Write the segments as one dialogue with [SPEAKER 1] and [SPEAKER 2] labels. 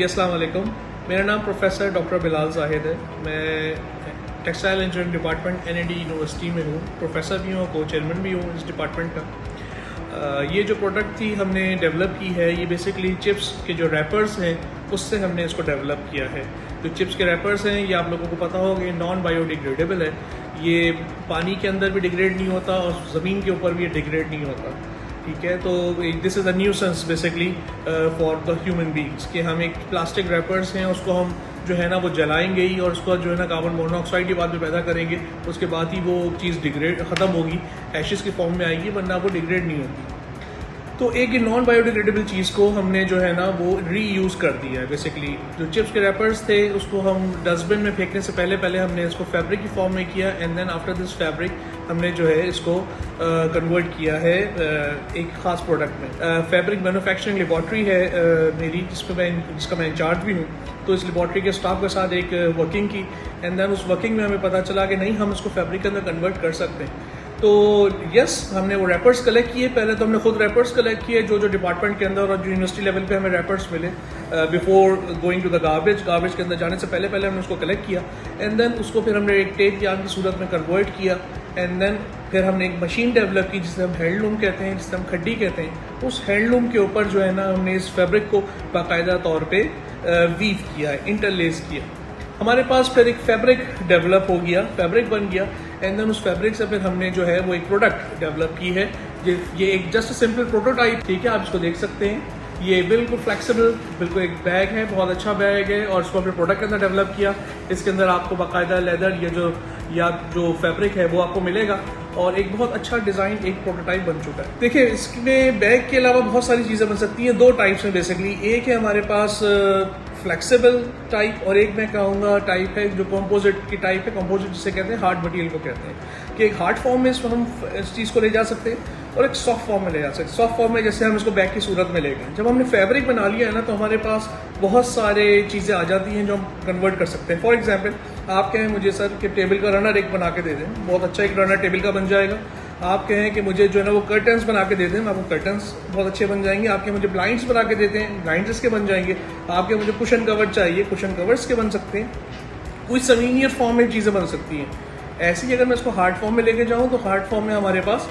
[SPEAKER 1] अस्सलाम वालेकुम। मेरा नाम प्रोफेसर डॉक्टर बिलाल जाहिद है। मैं textile engineering department NAD university में हूँ, प्रोफेसर भी हूँ, को चेयरमैन भी हूँ इस डिपार्टमेंट का। ये जो प्रोडक्ट थी हमने डेवलप की है, ये बेसिकली चिप्स के जो रैपर्स हैं उससे हमने इसको डेवलप किया है। जो चिप्स के रैपर्स हैं ये आप लोगों को पता होगा, नॉन बायोडिग्रेडेबल है। ये पानी के अंदर भी डिग्रेड नहीं होता और ज़मीन के ऊपर भी ये डिग्रेड नहीं होता। ठीक है, तो this is a nuisance basically for the human beings कि हम एक प्लास्टिक रैपर्स हैं उसको हम जो है ना वो जलाएंगे ही और उसको जो है ना कार्बन मोनोऑक्साइड की बाद में पैदा करेंगे, उसके बाद ही वो चीज़ डिग्रेड ख़त्म होगी, एशेस की फॉर्म में आएगी, वरना वो डिग्रेड नहीं होगी। तो एक ये नॉन बायोडिग्रेडेबल चीज़ को हमने जो है ना वो रीयूज़ कर दिया है। बेसिकली जो चिप्स के रैपर्स थे उसको हम डस्टबिन में फेंकने से पहले हमने इसको फैब्रिक की फॉर्म में किया, and then after this fabric हमने जो है इसको कन्वर्ट किया है एक ख़ास प्रोडक्ट में। फैब्रिक मैन्युफैक्चरिंग लेबॉर्ट्री है मेरी, जिसका मैं इंचार्ज भी हूँ। तो इस लेबॉर्ट्री के स्टाफ के साथ एक वर्किंग की, एंड देन उस वर्किंग में हमें पता चला कि नहीं, हम इसको फैब्रिक के अंदर कन्वर्ट कर सकते हैं। तो यस, हमने वो रैपर्स कलेक्ट किए। पहले तो हमने खुद रैपर्स कलेक्ट किए जो डिपार्टमेंट के अंदर और जो यूनिवर्सिटी लेवल पे हमें रैपर्स मिले before going to the garbage के अंदर जाने से पहले हमने उसको कलेक्ट किया, एंड देन उसको फिर हमने एक टेप यार्न की सूरत में कन्वर्ट किया, एंड देन फिर हमने एक मशीन डेवलप की जिसे हम हैंडलूम कहते हैं, जिसे हम खड्डी कहते हैं। उस हैंडलूम के ऊपर जो है ना हमने इस फैब्रिक को बाकायदा तौर पर वीव किया है, इंटरलेस किया। हमारे पास फिर एक फैब्रिक डेवलप हो गया, फैब्रिक बन गया, एंड देन उस फैब्रिक से फिर हमने जो है वो एक प्रोडक्ट डेवलप की है। ये एक जस्ट सिंपल प्रोटोटाइप, ठीक है, आप इसको देख सकते हैं। ये बिल्कुल फ्लेक्सिबल, बिल्कुल एक बैग है, बहुत अच्छा बैग है, और इसको अपने प्रोडक्ट के अंदर डेवलप किया। इसके अंदर आपको बाकायदा लेदर या जो फैब्रिक है वो आपको मिलेगा, और एक बहुत अच्छा डिज़ाइन, एक प्रोटोटाइप बन चुका है। देखिए, इसमें बैग के अलावा बहुत सारी चीज़ें बन सकती हैं। दो टाइप्स हैं बेसिकली। एक है हमारे पास फ्लेक्सिबल टाइप, और एक मैं कहूँगा टाइप है जो कंपोजिट की टाइप है। कंपोजिट जिसे कहते हैं, हार्ड मटेरियल को कहते हैं, कि एक हार्ड फॉर्म में इसको हम इस चीज़ को ले जा सकते हैं और एक सॉफ्ट फॉर्म में ले जा सकते हैं। सॉफ्ट फॉर्म में जैसे हम इसको बैग की सूरत में ले गए, जब हमने फैब्रिक बना लिया है ना, तो हमारे पास बहुत सारे चीज़ें आ जाती हैं जो हम कन्वर्ट कर सकते हैं। फॉर एग्जाम्पल, आप कहें मुझे सर कि टेबल का रनर एक बना के दे दें, बहुत अच्छा एक रनर टेबल का बन जाएगा। आप कहें कि मुझे जो है ना वो कर्टन्स बना के दे दें, आपको कर्टन्स बहुत अच्छे बन जाएंगे। आपके मुझे ब्लाइंड्स बना के देते हैं, ब्लाइंड्स के बन जाएंगे। आपके मुझे कुशन कवर चाहिए, कुशन कवर्स के बन सकते हैं। कोई सवीनियर फॉर्म में चीज़ें बन सकती हैं। ऐसे ही अगर मैं इसको हार्ड फॉर्म में लेके जाऊँ तो हार्ड फॉर्म में हमारे पास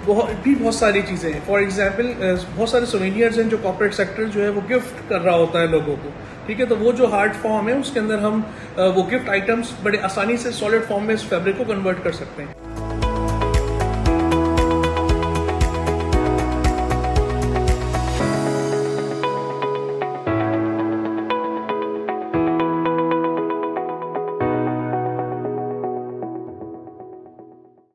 [SPEAKER 1] बहुत सारी चीज़ें हैं। फॉर एग्जाम्पल, बहुत सारे सवीनियर्स हैं जो कॉर्पोरेट सेक्टर जो है वो गिफ्ट कर रहा होता है लोगों को, ठीक है। तो वो जो हार्ड फॉर्म है उसके अंदर हम वो गिफ्ट आइटम्स बड़े आसानी से सॉलिड फॉर्म में इस फैब्रिक को कन्वर्ट कर सकते हैं।